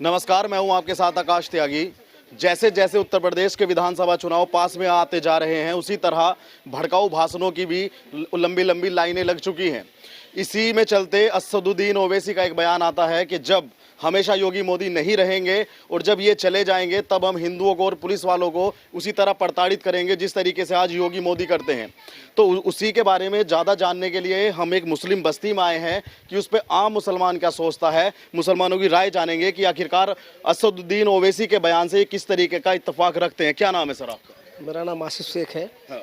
नमस्कार, मैं हूं आपके साथ आकाश त्यागी। जैसे जैसे उत्तर प्रदेश के विधानसभा चुनाव पास में आते जा रहे हैं, उसी तरह भड़काऊ भाषणों की भी लंबी लंबी लाइनें लग चुकी हैं। इसी में चलते असदुद्दीन ओवैसी का एक बयान आता है कि जब हमेशा योगी मोदी नहीं रहेंगे और जब ये चले जाएंगे तब हम हिंदुओं को और पुलिस वालों को उसी तरह प्रताड़ित करेंगे जिस तरीके से आज योगी मोदी करते हैं। तो उसी के बारे में ज़्यादा जानने के लिए हम एक मुस्लिम बस्ती में आए हैं कि उस पर आम मुसलमान क्या सोचता है, मुसलमानों की राय जानेंगे कि आखिरकार असदुद्दीन ओवैसी के बयान से किस तरीके का इत्तेफाक रखते हैं। क्या नाम है सर आपका? मेरा नाम आसिफ शेख है। हाँ।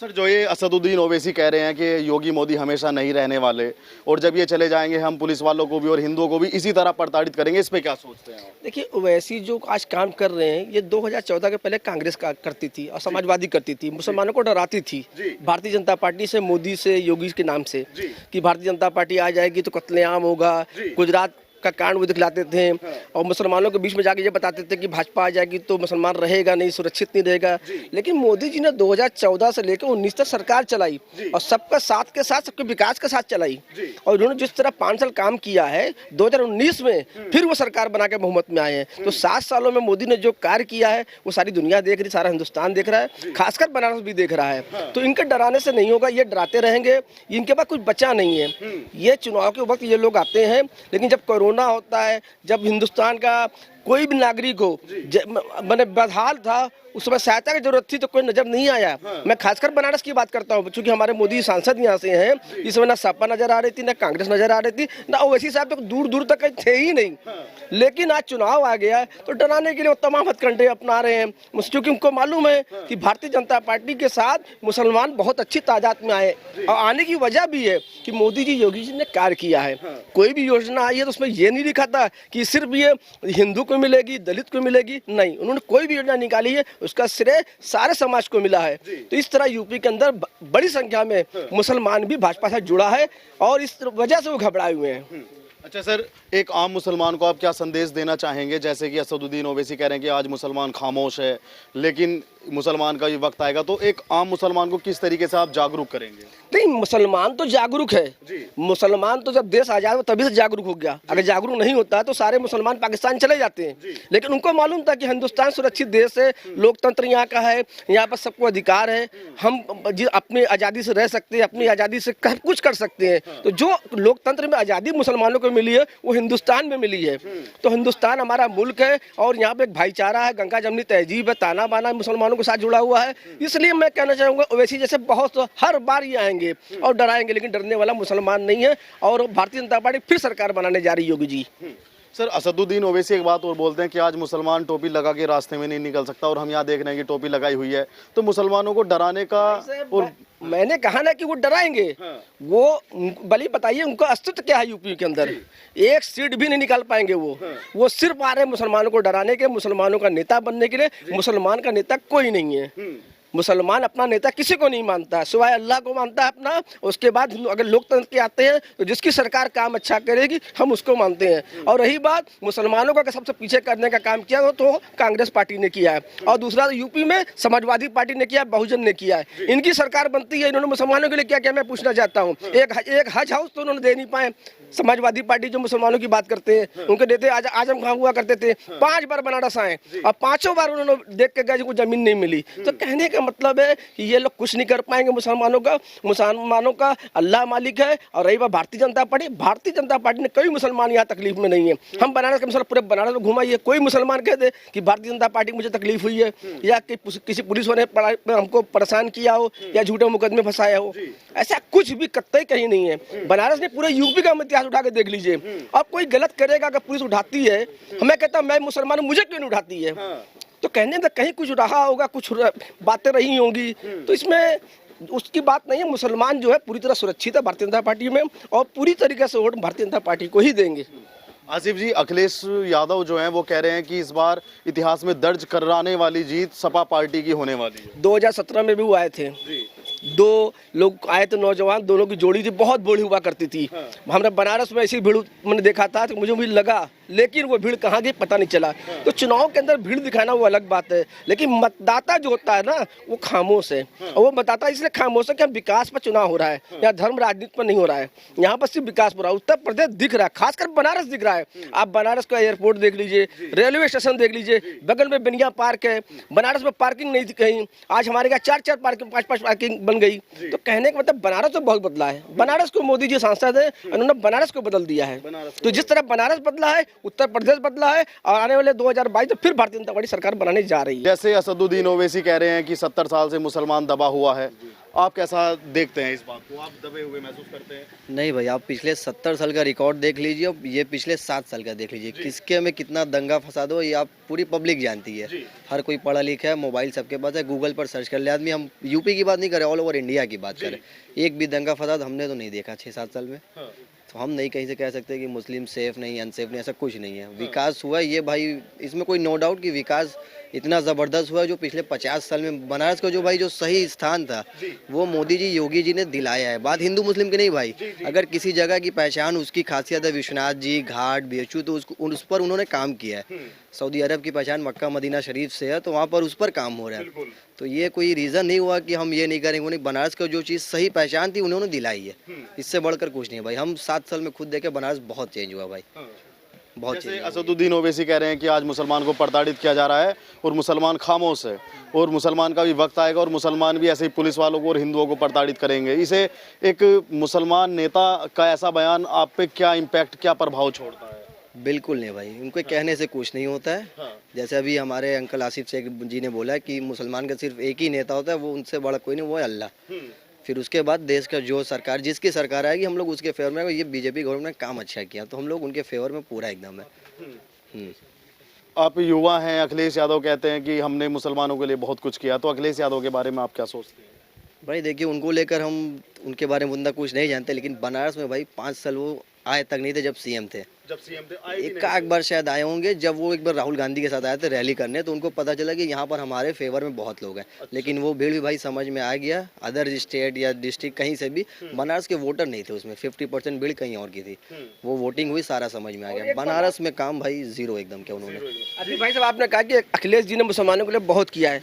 सर, जो ये असदुद्दीन ओवैसी कह रहे हैं कि योगी मोदी हमेशा नहीं रहने वाले और जब ये चले जाएंगे हम पुलिस वालों को भी और हिंदुओं को भी इसी तरह प्रताड़ित करेंगे, इस पे क्या सोचते हैं आप? देखिए, ओवैसी जो आज काम कर रहे हैं ये 2014 के पहले कांग्रेस का करती थी और समाजवादी करती थी, मुसलमानों को डराती थी भारतीय जनता पार्टी से, मोदी से, योगी के नाम से कि भारतीय जनता पार्टी आ जाएगी तो कत्लेआम होगा। गुजरात का कांड वो दिखलाते थे और मुसलमानों के बीच में जाके ये बताते थे कि भाजपा आ जाएगी तो मुसलमान रहेगा नहीं, सुरक्षित नहीं रहेगा। लेकिन मोदी जी ने 2014 से लेकर 19 तक सरकार चलाई और सबका साथ के साथ, सबके विकास के साथ चलाई और उन्होंने जिस तरह 5 साल काम किया है, 2019 में फिर वो सरकार बना के बहुमत में आए हैं। तो 7 सालों में मोदी ने जो कार्य किया है वो सारी दुनिया देख रही, सारा हिंदुस्तान देख रहा है, खासकर बनारस भी देख रहा है। तो इनके डराने से नहीं होगा, ये डराते रहेंगे, इनके पास कुछ बचा नहीं है। ये चुनाव के वक्त ये लोग आते हैं, लेकिन जब कोरोना होता है, जब हिंदुस्तान का कोई भी नागरिक हो मैंने बदहाल था, उस समय सहायता की जरूरत थी तो कोई नजर नहीं आया। मैं खासकर बनारस की बात करता हूँ क्योंकि हमारे मोदी सांसद यहाँ से हैं। इस समय ना सपा नजर आ रही थी, ना कांग्रेस नजर आ रही थी, ना ओवैसी साहब तो दूर दूर तक थे ही नहीं। लेकिन आज चुनाव आ गया तो डराने के लिए वो तमाम हथकंडे अपना रहे हैं, क्योंकि उनको मालूम है कि भारतीय जनता पार्टी के साथ मुसलमान बहुत अच्छी तादाद में आए और आने की वजह भी है कि मोदी जी, योगी जी ने कार्य किया है। कोई भी योजना आई है तो उसमें ये नहीं लिखा था कि सिर्फ ये हिंदू को मिलेगी, दलित को मिलेगी, नहीं, उन्होंने कोई भी योजना निकाली है उसका श्रेय सारे समाज को मिला है। तो इस तरह यूपी के अंदर बड़ी संख्या में मुसलमान भी भाजपा से जुड़ा है और इस वजह से वो घबराए हुए हैं। अच्छा सर, एक आम मुसलमान को आप क्या संदेश देना चाहेंगे? जैसे कि असदुद्दीन ओवैसी कह रहे हैं कि आज मुसलमान खामोश है, लेकिन मुसलमान का ये वक्त आएगा, तो एक आम मुसलमान को किस तरीके से आप जागरूक करेंगे? नहीं, मुसलमान तो जागरूक है। मुसलमान तो जब देश आजाद हुआ तभी से जागरूक हो गया। अगर जागरूक नहीं होता तो सारे मुसलमान पाकिस्तान चले जाते हैं। लेकिन उनको मालूम था कि हिंदुस्तान सुरक्षित देश है, लोकतंत्र यहाँ का है, यहाँ पर सबको अधिकार है, हम अपनी आज़ादी से रह सकते हैं, अपनी आज़ादी से कुछ कर सकते हैं। तो जो लोकतंत्र में आज़ादी मुसलमानों को मिली है वो हिंदुस्तान में मिली है। तो हिंदुस्तान हमारा मुल्क है और यहाँ पे एक भाईचारा है, गंगा जमनी तहजीब है, ताना बाना मुसलमानों के साथ जुड़ा हुआ है। इसलिए मैं कहना चाहूँगा ओवैसी जैसे बहुत हर बार ये आएंगे और डराएंगे, लेकिन डरने वाला मुसलमान नहीं है और भारतीय जनता पार्टी फिर सरकार बनाने जा रही है, योगी जी। सर, असदुद्दीन ओवैसी एक बात और बोलते हैं कि आज मुसलमान टोपी लगा के रास्ते में नहीं निकल सकता और हम यहाँ देख रहे हैं कि टोपी लगाई हुई है, तो मुसलमानों को डराने का। और मैंने कहा ना कि वो डराएंगे। वो भले बताइए उनका अस्तित्व क्या है यूपी के अंदर, एक सीट भी नहीं निकाल पाएंगे वो सिर्फ आ रहे हैं मुसलमानों को डराने के, मुसलमानों का नेता बनने के लिए। मुसलमान का नेता कोई नहीं है। मुसलमान अपना नेता किसी को नहीं मानता, सिवाय अल्लाह को मानता है अपना। उसके बाद अगर लोकतंत्र के आते हैं तो जिसकी सरकार काम अच्छा करेगी हम उसको मानते हैं। और रही बात मुसलमानों का सबसे पीछे करने का काम किया तो कांग्रेस पार्टी ने किया है और दूसरा यूपी में समाजवादी पार्टी ने किया, बहुजन ने किया है। इनकी सरकार बनती है, इन्होंने मुसलमानों के लिए क्या किया मैं पूछना चाहता हूँ। एक हज हाउस तो उन्होंने दे नहीं पाए। समाजवादी पार्टी जो मुसलमानों की बात करते हैं उनके देते आजम खां हुआ करते थे, 5 बार बनारस आए और 5 बार उन्होंने देख के गए, जमीन नहीं मिली। तो कहने का मतलब है कि ये लोग कुछ नहीं कर पाएंगे मुसलमानों का अल्लाह मालिक है। और रही बात भारतीय जनता पार्टी ने कोई मुसलमान यहाँ तकलीफ में नहीं है। हम बनारस के मुसलमान पूरे बनारस में घुमाइए, कोई मुसलमान कह दे कि भारतीय जनता पार्टी मुझे तकलीफ हुई है या कि किसी पुलिस वाले हमको परेशान किया हो या झूठे मुकदमे फंसाया हो, ऐसा कुछ भी कतई कहीं नहीं है। बनारस ने पूरे यूपी का इतिहास उठा के देख लीजिए। अब कोई गलत करेगा अगर पुलिस उठाती है, मैं कहता मैं मुसलमान मुझे क्यों नहीं उठाती है? तो कहने में कहीं कुछ रहा होगा, कुछ बातें रही होंगी, तो इसमें उसकी बात नहीं है। मुसलमान जो है पूरी तरह सुरक्षित है भारतीय जनता पार्टी में और पूरी तरीके से वोट भारतीय जनता पार्टी को ही देंगे। आसिफ जी, अखिलेश यादव जो हैं वो कह रहे हैं कि इस बार इतिहास में दर्ज कराने वाली जीत सपा पार्टी की होने वाली है। 2017 में भी वो आए थे, 2 लोग आए थे नौजवान, दोनों की जोड़ी थी, बहुत बड़ी हुआ करती थी। हमने बनारस में ऐसी भीड़ मैंने देखा था तो मुझे भी लगा लेकिन वो भीड़ कहाँ गई पता नहीं चला। तो चुनाव के अंदर भीड़ दिखाना वो अलग बात है, लेकिन मतदाता जो होता है ना वो खामोश है। और वो मतदाता इसलिए खामोश है कि विकास पर चुनाव हो रहा है, यहाँ धर्म राजनीति पर नहीं हो रहा है, यहाँ पर सिर्फ विकास हो रहा है। उत्तर प्रदेश दिख रहा है, खासकर बनारस दिख रहा है। आप बनारस का एयरपोर्ट देख लीजिए, रेलवे स्टेशन देख लीजिए, बगल में बिनिया पार्क है। बनारस में पार्किंग नहीं थी कहीं, आज हमारे यहाँ 4-4 पार्किंग 5-5 पार्किंग बन गई। तो कहने का मतलब बनारस तो बहुत बदला है। बनारस को मोदी जी सांसद है, उन्होंने बनारस को बदल दिया है। तो जिस तरह बनारस बदला है, उत्तर प्रदेश बदला है, और आने वाले 2022 तो फिर भारतीय जनता पार्टी सरकार बनाने जा रही है। जैसे असदुद्दीन ओवैसी कह रहे हैं कि 70 साल से मुसलमान दबा हुआ है, आप कैसा देखते हैं इस बात को? आप दबे हुए महसूस करते हैं? नहीं भाई, आप पिछले 70 साल का रिकॉर्ड देख लीजिए और ये पिछले 7 साल का देख लीजिए, किसके में कितना दंगा फसाद हो ये आप पूरी पब्लिक जानती है। हर कोई पढ़ा लिखा है, मोबाइल सबके पास है, गूगल पर सर्च कर ले आदमी। हम यूपी की बात नहीं करें, ऑल ओवर इंडिया की बात करें, एक भी दंगा फसाद हमने तो नहीं देखा 6-7 साल में। तो हम नहीं कहीं से कह सकते कि मुस्लिम सेफ नहीं, अनसेफ नहीं, ऐसा कुछ नहीं है। विकास हुआ ये भाई, इसमें कोई नो डाउट कि विकास इतना ज़बरदस्त हुआ है जो पिछले 50 साल में बनारस का जो भाई जो सही स्थान था वो मोदी जी, योगी जी ने दिलाया है। बात हिंदू मुस्लिम की नहीं भाई, अगर किसी जगह की पहचान उसकी खासियत है विश्वनाथ जी घाट बीएचयू, तो उस पर उन्होंने काम किया है। सऊदी अरब की पहचान मक्का मदीना शरीफ से है, तो वहाँ पर उस पर काम हो रहा है। तो ये कोई रीज़न नहीं हुआ कि हम ये नहीं करेंगे। उन्हें बनारस का जो चीज़ सही पहचान थी उन्होंने दिलाई है, इससे बढ़कर कुछ नहीं है भाई। हम 7 साल में खुद देखे बनारस बहुत चेंज हुआ भाई, बहुत जैसे असदुद्दीन ओवैसी कह रहे हैं कि आज मुसलमान को प्रताड़ित किया जा रहा है और मुसलमान खामोश है, और मुसलमान का भी वक्त आएगा और मुसलमान भी ऐसे ही पुलिस वालों को और हिंदुओं को प्रताड़ित करेंगे। इसे एक मुसलमान नेता का ऐसा बयान आप पे क्या इम्पैक्ट, क्या प्रभाव छोड़ता है? बिल्कुल नहीं भाई, उनको कहने से कुछ नहीं होता है। जैसे अभी हमारे अंकल आसिफ शेख जी ने बोला कि मुसलमान का सिर्फ एक ही नेता होता है, वो उनसे बड़ा कोई नहीं, वो है अल्लाह। फिर उसके बाद देश का जो सरकार, जिसकी सरकार आएगी हम लोग उसके फेवर में। ये बीजेपी गवर्नमेंट ने काम अच्छा किया तो हम लोग उनके फेवर में पूरा एकदम है। आप युवा हैं, अखिलेश यादव कहते हैं कि हमने मुसलमानों के लिए बहुत कुछ किया, तो अखिलेश यादव के बारे में आप क्या सोचते हैं? भाई देखिए, उनको लेकर हम उनके बारे में उतना कुछ नहीं जानते, लेकिन बनारस में भाई 5 साल वो आए तक नहीं थे जब सीएम थे। एक बार शायद आए होंगे जब वो एक बार राहुल गांधी के साथ आए थे रैली करने, तो उनको पता चला कि यहाँ पर हमारे फेवर में बहुत लोग हैं। लेकिन वो भीड़ भी भाई समझ में आ गया, अदर स्टेट या डिस्ट्रिक्ट कहीं से भी बनारस के वोटर नहीं थे उसमें, 50% भीड़ कहीं और की थी। वो वोटिंग हुई, सारा समझ में आ गया। बनारस में काम भाई जीरो एकदम क्या उन्होंने। अभी भाई साहब आपने कहा कि अखिलेश जी ने मुसलमानों के लिए बहुत किया है।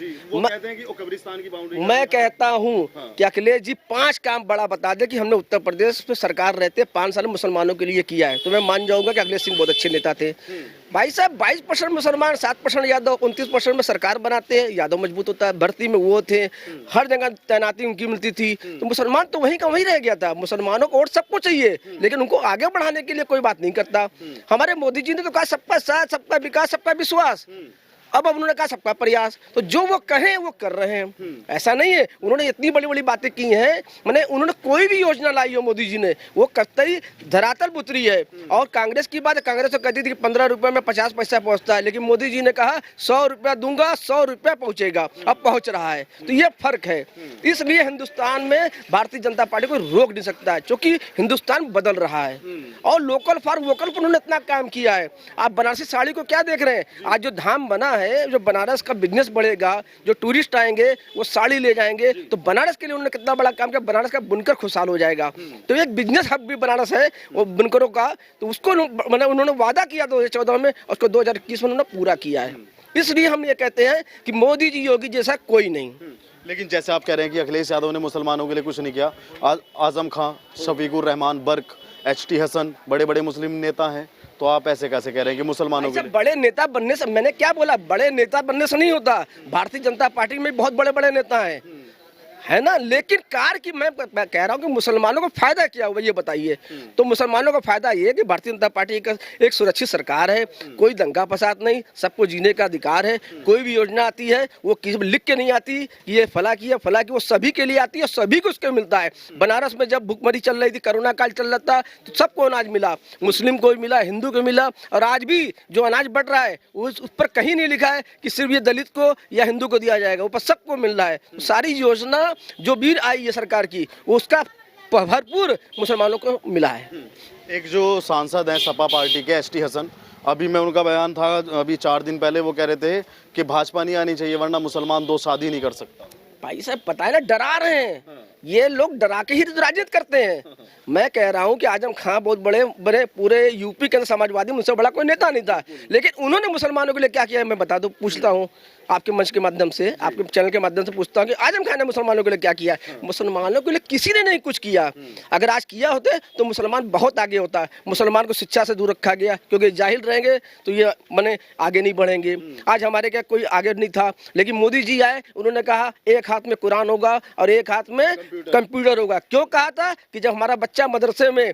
मैं कहता हूँ कि अखिलेश जी 5 काम बड़ा बता दे कि हमने उत्तर प्रदेश में सरकार रहते 5 साल मुसलमानों के लिए किया है, तो मैं मान जाऊंगा कि अखिलेश सिंह बहुत अच्छे नेता थे। भाई साहब 22% मुसलमान, 7% यादव, 29% में सरकार बनाते हैं, यादव मजबूत होता है। भर्ती में वो थे, हर जगह तैनाती उनकी मिलती थी, तो मुसलमान तो वहीं का वहीं रह गया था। मुसलमानों को वोट सबको चाहिए, लेकिन उनको आगे बढ़ाने के लिए कोई बात नहीं करता। हमारे मोदी जी ने तो कहा सबका साथ, सबका विकास, सबका विश्वास। अब उन्होंने कहा सबका प्रयास, तो जो वो कहें वो कर रहे हैं। ऐसा नहीं है उन्होंने इतनी बड़ी बड़ी बातें की हैं, मैंने उन्होंने कोई भी योजना लाई हो मोदी जी ने, वो करते ही धरातल उतरी है। और कांग्रेस की बात है, कांग्रेस तो कहती थी कि 15 रुपए में 50 पैसा पहुंचता है, लेकिन मोदी जी ने कहा 100 रुपया दूंगा, 100 रुपया पहुंचेगा, अब पहुंच रहा है। तो ये फर्क है। इसलिए हिंदुस्तान में भारतीय जनता पार्टी को रोक नहीं सकता है, क्योंकि हिंदुस्तान बदल रहा है। और लोकल फॉर वोकल पर उन्होंने इतना काम किया है। आप बनारसी साड़ी को क्या देख रहे हैं, आज जो धाम बना है, जो बनारस का बिजनेस बढ़ेगा, जो टूरिस्ट आएंगे वो साड़ी ले जाएंगे, तो बनारस के लिए उन्होंने कितना बड़ा काम किया। बनारस का बुनकर खुशहाल हो जाएगा। तो एक बिजनेस हब भी बनारस है वो बुनकरों का, तो उसको उन्होंने वादा किया 2014 में, उसको 2021 में उन्होंने पूरा किया है। इसलिए हम ये कहते हैं कि मोदी जी योगी जैसा कोई नहीं। लेकिन जैसे आप कह रहे हैं कि अखिलेश यादव ने मुसलमानों के लिए कुछ नहीं किया, आजम खान, शफीकुर रहमान बर्क, HT हसन बड़े बड़े मुस्लिम नेता हैं, तो आप ऐसे कैसे कह रहे हैं कि मुसलमानों के लिए? बड़े नेता बनने से, मैंने क्या बोला, बड़े नेता बनने से नहीं होता। भारतीय जनता पार्टी में बहुत बड़े बड़े नेता हैं, है ना, लेकिन कार की मैं कह रहा हूँ कि मुसलमानों को फायदा क्या हुआ ये बताइए। तो मुसलमानों को फायदा ये कि भारतीय जनता पार्टी एक सुरक्षित सरकार है, कोई दंगा फसाद नहीं, सबको जीने का अधिकार है। कोई भी योजना आती है वो किसी लिख के नहीं आती ये फला की है फला की, वो सभी के लिए आती है, सभी को उसके मिलता है। बनारस में जब भुखमरी चल रही थी, कोरोना काल चल रहा था, तो सबको अनाज मिला, मुस्लिम को मिला, हिंदू को मिला। और आज भी जो अनाज बढ़ रहा है उस पर कहीं नहीं लिखा है कि सिर्फ ये दलित को या हिंदू को दिया जाएगा, ऊपर सबको मिल रहा है। तो सारी योजना जो भी आई है सरकार की, उसका भरपूर मुसलमानों को मिला है। एक जो सांसद हैं सपा पार्टी के HT हसन, अभी मैं उनका बयान था, अभी 4 दिन पहले वो कह रहे थे कि भाजपा नहीं आनी चाहिए वरना मुसलमान 2 शादी नहीं कर सकता। भाई साहब पता है ना, डरा रहे हैं, ये लोग डरा के ही राजनीति करते हैं। मैं कह रहा हूं कि आजम खां बहुत बड़े बड़े पूरे यूपी के अंदर समाजवादी मुझसे बड़ा कोई नेता नहीं था, लेकिन उन्होंने मुसलमानों के लिए क्या किया है मैं बता दूं, पूछता हूं आपके मंच के माध्यम से, आपके चैनल के माध्यम से पूछता हूं कि आजम खान ने मुसलमानों के लिए क्या किया? मुसलमानों के लिए किसी ने नहीं कुछ किया। अगर आज किया होते तो मुसलमान बहुत आगे होता। मुसलमान को शिक्षा से दूर रखा गया, क्योंकि जाहिल रहेंगे तो ये माने आगे नहीं बढ़ेंगे। आज हमारे क्या कोई आगे नहीं था, लेकिन मोदी जी आए, उन्होंने कहा एक हाथ में कुरान होगा और एक हाथ में कंप्यूटर होगा। क्यों कहा था? कि जब हमारा बच्चा मदरसे में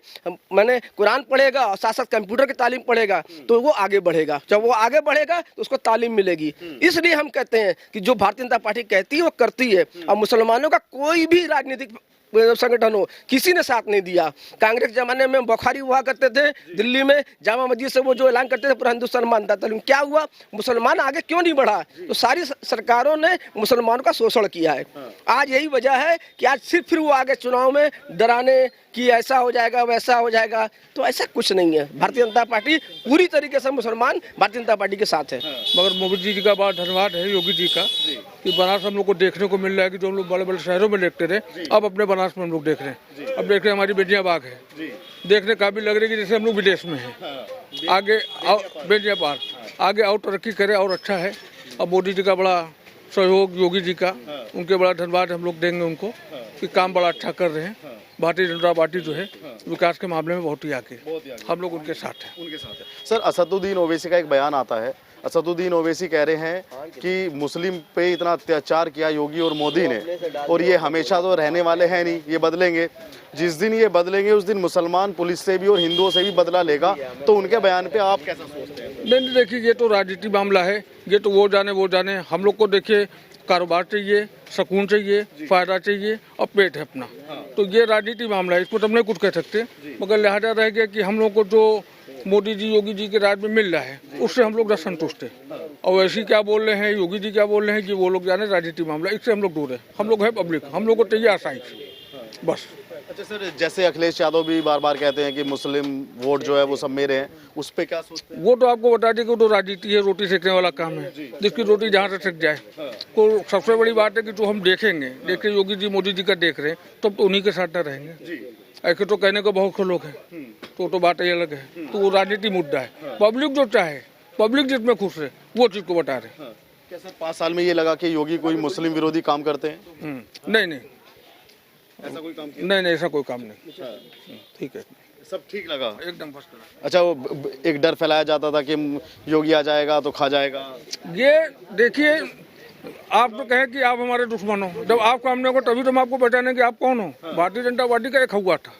माने कुरान पढ़ेगा और साथ साथ कंप्यूटर की तालीम पढ़ेगा तो वो आगे बढ़ेगा। जब वो आगे बढ़ेगा तो उसको तालीम मिलेगी। इसलिए हम कहते हैं कि जो भारतीय जनता पार्टी कहती है वो करती है। और मुसलमानों का कोई भी राजनीतिक संगठन हो, किसी ने साथ नहीं दिया। कांग्रेस जमाने में बुखारी हुआ करते थे, दिल्ली में जामा मस्जिद से वो जो ऐलान करते थे पूरा हिंदुस्तान मानता था, लेकिन क्या हुआ? मुसलमान आगे क्यों नहीं बढ़ा? तो सारी सरकारों ने मुसलमानों का शोषण किया है। आज यही वजह है कि आज सिर्फ फिर वो आगे चुनाव में डराने कि ऐसा हो जाएगा वैसा हो जाएगा, तो ऐसा कुछ नहीं है। भारतीय जनता पार्टी पूरी तरीके से मुसलमान भारतीय जनता पार्टी के साथ है। मगर मोदी जी का बहुत धन्यवाद है योगी जी का कि बनारस हम लोग को देखने को मिल रहा है कि जो हम लोग बड़े बड़े शहरों में देखते रहे, अब अपने बनारस में हम लोग देख रहे हैं। अब देख रहे हैं हमारी बेटियां बाग है, देखने काबिल लग रही है कि जैसे हम लोग विदेश में हैं। आगे बेटियां बाग आगे और तरक्की करे और अच्छा है। अब मोदी जी का बड़ा सहयोग, योगी जी का, उनके बड़ा धन्यवाद हम लोग देंगे उनको कि काम बड़ा अच्छा कर रहे हैं। भारतीय जनता पार्टी जो है विकास के मामले में बहुत ही आगे, हम लोग उनके साथ हैं। सर, असदुद्दीन ओवैसी का एक बयान आता है। असदुद्दीन ओवैसी कह रहे हैं कि मुस्लिम पे इतना अत्याचार किया योगी और मोदी ने, और ये हमेशा तो रहने वाले हैं नहीं, ये बदलेंगे। जिस दिन ये बदलेंगे उस दिन मुसलमान पुलिस से भी और हिंदुओं से भी बदला लेगा। तो उनके बयान पे आप कैसा सोचते हैं? नहीं, देखिए ये तो राजनीति मामला है, ये तो वो जाने। हम लोग को देखिए कारोबार चाहिए, सुकून चाहिए, फायदा चाहिए और पेट है अपना। तो ये राजनीति मामला है, इसको तो हम नहीं कुछ कह सकते। मगर लिहाजा रह गया कि हम लोग को जो मोदी जी योगी जी के राज में मिल रहा है उससे हम लोग संतुष्ट हैं। और वैसे क्या बोल रहे हैं, योगी जी क्या बोल रहे हैं कि वो लोग जाने राजनीति मामला, इससे हम लोग दूर है। हम लोग है पब्लिक, हम लोग को चाहिए आसानी से बस। अच्छा सर, जैसे अखिलेश यादव भी बार बार कहते हैं कि मुस्लिम वोट जो है वो सब मेरे हैं, उस पे क्या सोचते हैं? वो तो आपको बता दें कि वो तो राजनीति है, रोटी सेकने वाला काम है, जिसकी रोटी जहाँ से सेक जाए। तो सबसे बड़ी बात है कि जो हम देखें योगी जी मोदी जी का देख रहे हैं तब तो उन्हीं के साथ न रहेंगे। ऐसे तो कहने को बहुत से लोग हैं, तो बात ही अलग है। तो वो राजनीति मुद्दा है। पब्लिक जो चाहे, पब्लिक जिसमें खुश है वो चीज को बता रहे हैं। क्या सर 5 साल में ये लगा कि योगी कोई मुस्लिम विरोधी काम करते हैं? नहीं, ऐसा कोई काम किया? नहीं, ऐसा कोई काम नहीं। ठीक है, सब ठीक लगा एकदम फर्स्ट क्लास। अच्छा, वो एक डर फैलाया जाता था कि योगी आ जाएगा तो खा जाएगा। ये देखिए, आप तो कहे कि आप हमारे दुश्मन हो, जब आप सामने हो तभी तो हम आपको पहचाने कि आप कौन हो। भारतीय जनता पार्टी का एक हुआ था,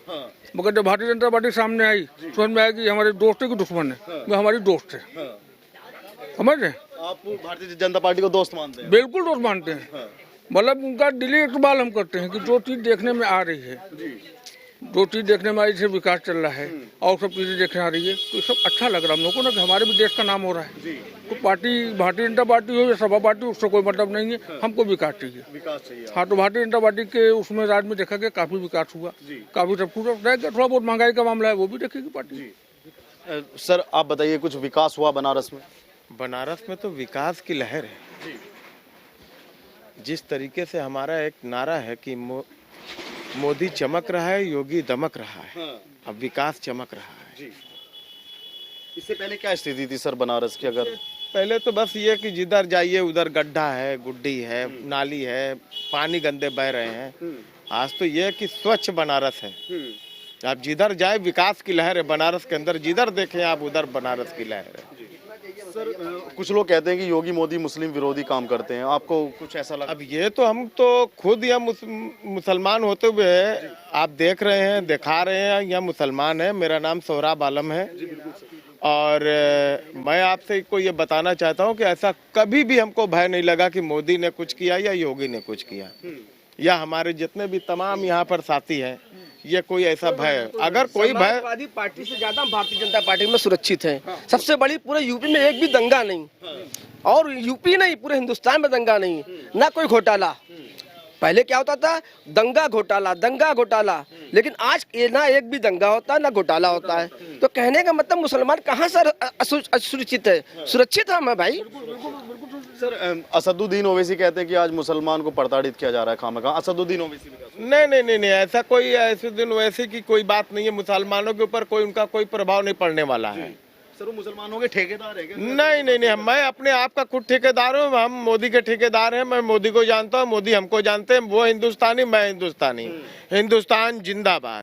मगर जब भारतीय जनता पार्टी सामने आई समझ में आया कि हमारे दोस्त की दुश्मन है, वो हमारी दोस्त है। समझ रहे? आप भारतीय जनता पार्टी को दोस्त मानते हैं? बिल्कुल दोस्त मानते हैं। मतलब उनका दिली इकबाल हम करते हैं कि जो चीज देखने में आ रही है, जो चीज देखने में आ रही है, विकास चल रहा है और सब चीजें देखने आ रही है, तो सब अच्छा लग रहा है हम लोग को ना कि हमारे भी देश का नाम हो रहा है। तो पार्टी भारतीय जनता पार्टी हो या सपा पार्टी, उससे कोई मतलब नहीं है। हमको विकास चाहिए। हाँ, तो भारतीय जनता पार्टी के उसमें राज्य में देखा गया काफी विकास हुआ, काफी सब कुछ रह गया। थोड़ा बहुत महंगाई का मामला है वो भी देखेगी पार्टी। सर आप बताइए, कुछ विकास हुआ बनारस में? बनारस में तो विकास की लहर है। जिस तरीके से हमारा एक नारा है कि मोदी चमक रहा है, योगी दमक रहा है, अब विकास चमक रहा है। इससे पहले क्या स्थिति थी सर बनारस की? अगर पहले तो बस ये कि जिधर जाइए उधर गड्ढा है, गुड्डी है, नाली है, पानी गंदे बह रहे हैं। आज तो ये कि स्वच्छ बनारस है। आप जिधर जाए विकास की लहर है बनारस के अंदर, जिधर देखें आप उधर बनारस की लहर है। सर कुछ लोग कहते हैं कि योगी मोदी मुस्लिम विरोधी काम करते हैं, आपको कुछ ऐसा लगा? अब ये तो हम तो खुद या मुसलमान होते हुए आप देख रहे हैं, दिखा रहे हैं, या मुसलमान है। मेरा नाम सोहराब आलम है और मैं आपसे को ये बताना चाहता हूँ कि ऐसा कभी भी हमको भय नहीं लगा कि मोदी ने कुछ किया या योगी ने कुछ किया, या हमारे जितने भी तमाम यहाँ पर साथी हैं, ये कोई ऐसा भय, अगर कोई भय, समाजवादी पार्टी से ज्यादा भारतीय जनता पार्टी में सुरक्षित है। सबसे बड़ी पूरे यूपी में एक भी दंगा नहीं, और यूपी नहीं पूरे हिंदुस्तान में दंगा नहीं, ना कोई घोटाला। पहले क्या होता था? दंगा घोटाला, लेकिन आज ना एक भी दंगा होता है ना घोटाला होता है। तो कहने का मतलब मुसलमान कहाँ से असुरक्षित है? सुरक्षित हम है भाई। सर असदुद्दीन ओवैसी कहते हैं कि आज मुसलमान को प्रताड़ित किया जा रहा है खामखा। असदुद्दीन ओवैसी भी कहते नहीं, ऐसा कोई ऐसे दिन वैसे की कोई बात नहीं है। मुसलमानों के ऊपर कोई उनका कोई प्रभाव नहीं पड़ने वाला है। हैं। सर वो मुसलमानों के ठेकेदार है क्या? नहीं, मैं अपने आप का खुद ठेकेदार हूँ। हम मोदी के ठेकेदार हैं। मैं मोदी को जानता हूँ, मोदी हमको जानते हैं। वो हिंदुस्तानी, मैं हिंदुस्तानी। हिंदुस्तान जिंदाबाद।